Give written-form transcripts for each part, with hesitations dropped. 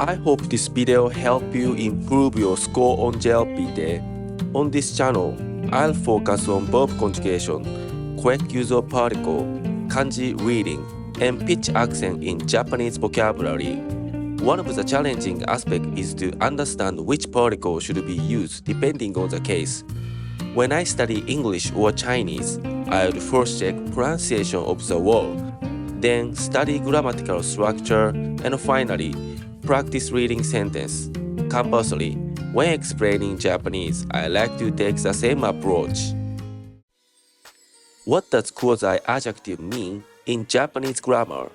I hope this video help you improve your score on JLPT. On this channel, I'll focus on verb conjugation, correct use of particle, kanji reading, and pitch accent in Japanese vocabulary. One of the challenging aspects is to understand which particle should be used depending on the case. When I study English or Chinese, I would first check pronunciation of the word, then study grammatical structure, and finally, practice reading sentence. Conversely, when explaining Japanese, I like to take the same approach. What does quasi-adjective mean in Japanese grammar?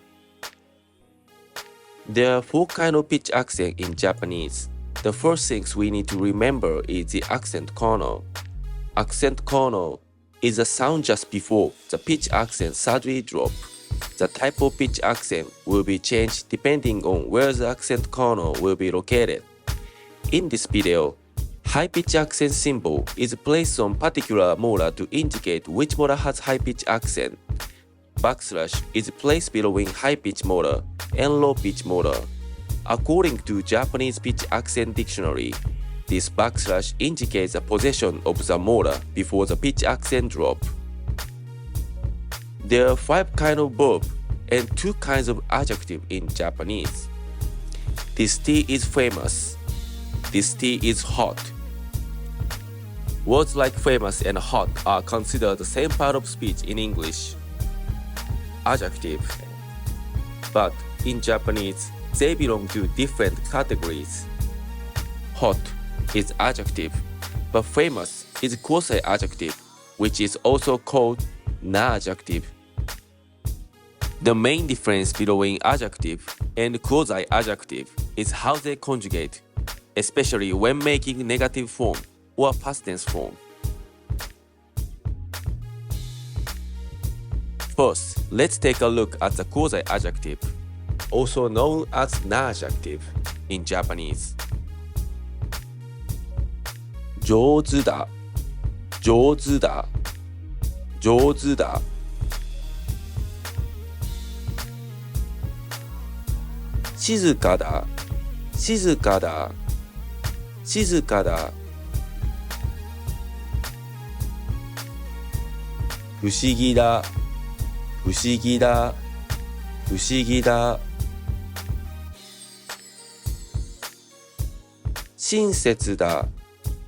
There are 4 kinds of pitch accent in Japanese. The first things we need to remember is the accent corner. Accent corner is a sound just before the pitch accent suddenly drop. The type of pitch accent will be changed depending on where the accent corner will be located. In this video, high pitch accent symbol is placed on particular molar to indicate which molar has high pitch accent. Backslash is placed between high pitch molar and low pitch molar. According to Japanese pitch accent dictionary, this backslash indicates the position of the molar before the pitch accent drop. There are 5 kinds of verb and 2 kinds of adjective in Japanese. This tea is famous. This tea is hot. Words like famous and hot are considered the same part of speech in English. Adjective. But in Japanese, they belong to different categories. Hot is adjective, but famous is quasi-adjective, which is also called na-adjective. The main difference between adjective and quasi-adjective is how they conjugate, especially when making negative form or past tense form. First, let's take a look at the quasi-adjective, also known as na-adjective in Japanese. 上手だ、上手だ、上手だ。静かだ、静かだ、静かだ。不思議だ、不思議だ、不思議だ。親切だ、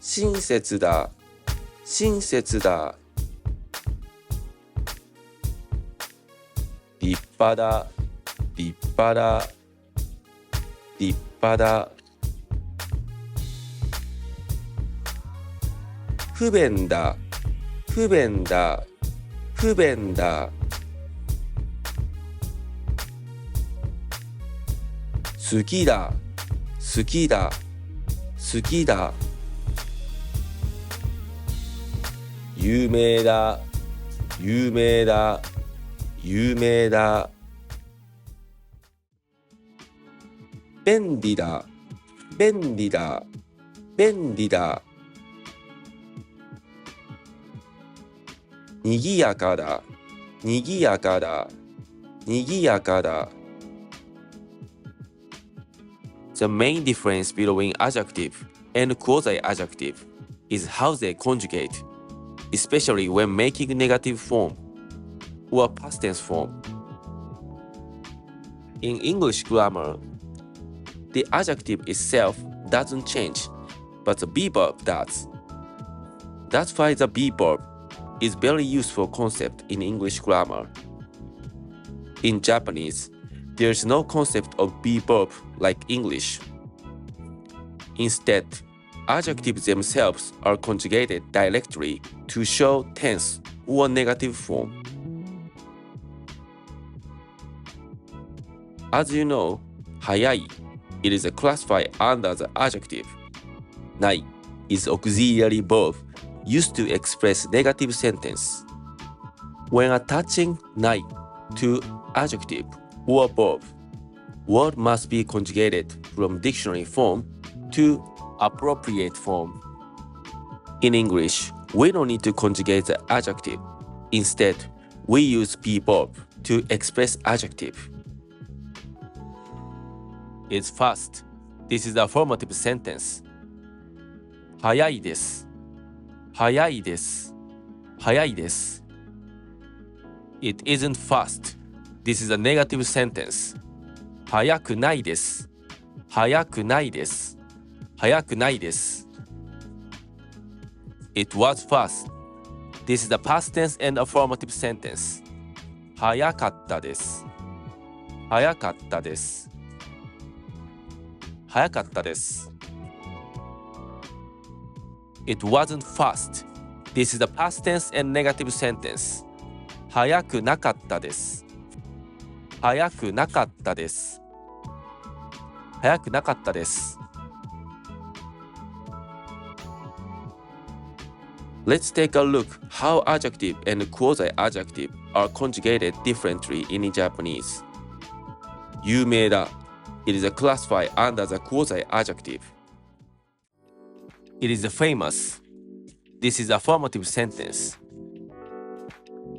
親切だ、親切だ。立派だ、立派だ、立派だ。不便だ、不便だ、不便だ。好きだ、好きだ、好きだ。有名だ、有名だ、有名だ。便利だ、便利だ、便利だ。にぎやかだ、にぎやかだ、にぎやかだ。The main difference between adjective and quasi-adjective is how they conjugate, especially when making negative form or past tense form. In English grammar, the adjective itself doesn't change, but the be verb does. That's why the be verb is very useful concept in English grammar. In Japanese, there is no concept of be verb like English. Instead, adjectives themselves are conjugated directly to show tense or negative form. As you know, 早い it is classified under the adjective. ない is auxiliary verb used to express negative sentence. When attaching ない to adjective or verb, word must be conjugated from dictionary form to appropriate form. In English, we don't need to conjugate the adjective. Instead, we use be verb to express adjective. It's fast, This is the affirmative sentence. 早いです。早いです。早いです。It isn't fast. This is a negative sentence. 早くないです。早くないです。早くないです。It was fast. This is the past tense and affirmative sentence. 早かったです。早かったです。早かったです。It wasn't fast. This is the past tense and negative sentence. 早くなかったです。早くなかったです。早くなかったです。Let's take a look how adjective and quasi-adjective are conjugated differently in Japanese. 有名だ. It is classified under the quasi-adjective. It is famous. This is affirmative sentence.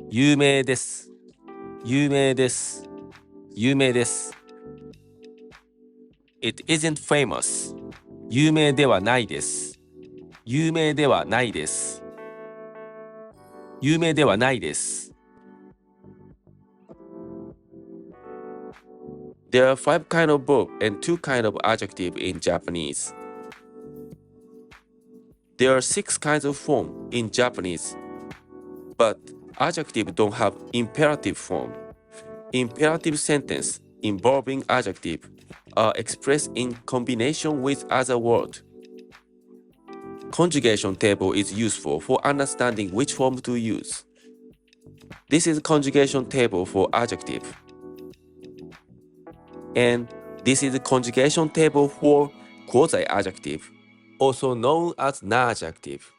有名です。有名です。有名です。It isn't famous. 有名ではないです。有名ではないです。有名ではないです。There are 5 kinds of verb and 2 kinds of adjective in Japanese. There are 6 kinds of form in Japanese, but adjective don't have imperative form. Imperative sentence involving adjective are expressed in combination with other words. Conjugation table is useful for understanding which form to use. This is conjugation table for adjective. And this is conjugation table for quasi-adjective, also known as non-adjective.